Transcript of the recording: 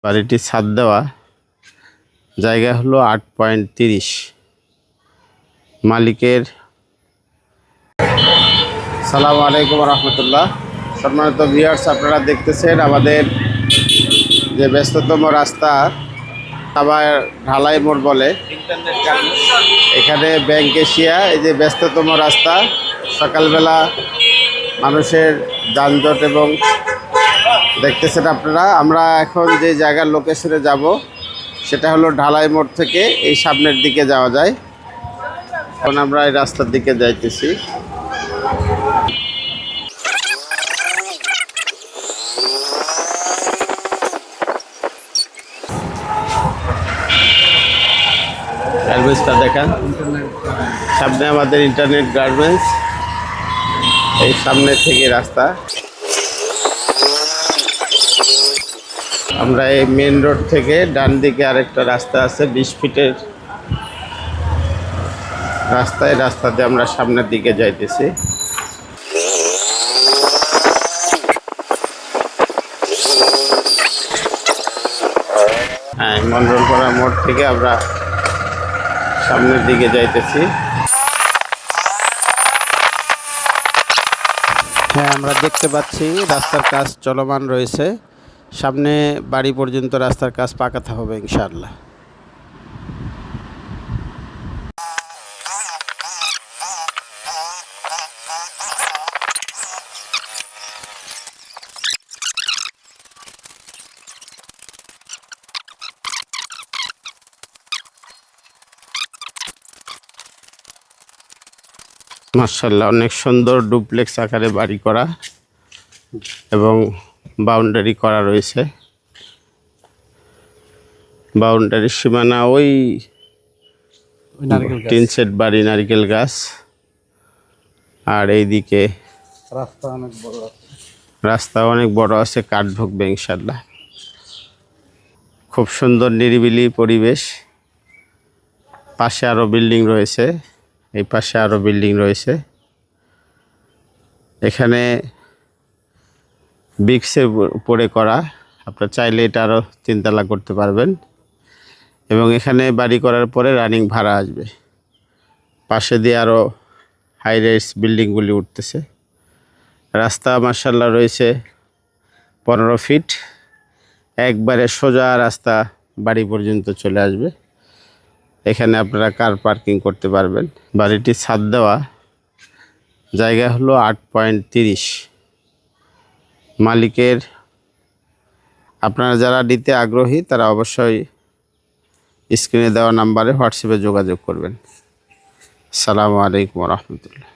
বাড়িটি ছাদ দেওয়া, জায়গা হলো 8.30। মালিকের সালামু আলাইকুম রহমতুল্লাহ। সম্মানিত ভিউয়ার্স, আপনারা দেখতেছেন আমাদের যে ব্যস্ততম রাস্তা, আবার ঢালাই মোড় বলে, এখানে ব্যাংক এশিয়া। এই যে ব্যস্ততম রাস্তা, সকালবেলা মানুষের যানজট এবং দেখতেছেন আপনারা। আমরা এখন যে জায়গার লোকেশনে যাব সেটা হলো ঢালাই মোড় থেকে এই সামনের দিকে যাওয়া যায়। এখন আমরা এই রাস্তার দিকে যাইতেছি। গার্মেন্টসটা দেখেন, সামনে আমাদের ইন্টারনেট গার্মেন্টস, এই সামনে থেকে রাস্তা। আমরা এই মেন রোড থেকে ডান দিকে আরেকটা রাস্তা আছে, 20 ফিটের রাস্তায়, রাস্তাতে আমরা সামনের দিকে যাইতেছি। হ্যাঁ, মন্ডলপাড়া মোড় থেকে আমরা সামনের দিকে যাইতেছি। হ্যাঁ, আমরা দেখতে পাচ্ছি রাস্তার কাজ চলমান রয়েছে। সামনে বাড়ি পর্যন্ত রাস্তার কাজ পাকাতে হবে ইনশাআল্লাহ। মাশাআল্লাহ, অনেক সুন্দর ডুপ্লেক্স আকারে বাড়ি করা এবং বাউন্ডারি করা রয়েছে। বাউন্ডারির সীমানা ওই টিন সেট বাড়ি, নারকেল গাছ, আর এইদিকে রাস্তা অনেক বড় আছে, কাঠ ঢুকবে ইনশাআল্লাহ। খুব সুন্দর নিরিবিলি পরিবেশ। পাশে আরও বিল্ডিং রয়েছে, এই পাশে আরও বিল্ডিং রয়েছে। এখানে ব্রিক্সের উপরে করা, আপনারা চাইলে এটা আরও 3 তলা করতে পারবেন। এবং এখানে বাড়ি করার পরে রানিং ভাড়া আসবে। পাশে দিয়ে আরও হাই রাইজ বিল্ডিংগুলি উঠতেছে। রাস্তা মাশাআল্লাহ রয়েছে 15 ফিট, একবারে সোজা রাস্তা বাড়ি পর্যন্ত চলে আসবে। এখানে আপনারা কার পার্কিং করতে পারবেন। বাড়িটি ছাদ দেওয়া, জায়গা হলো 8.30। মালিকের, আপনারা যারা নিতে আগ্রহী তারা অবশ্যই স্ক্রিনে দেওয়া নাম্বারে হোয়াটসঅ্যাপে যোগাযোগ করবেন। আসসালামু আলাইকুম রহমতুল্লাহ।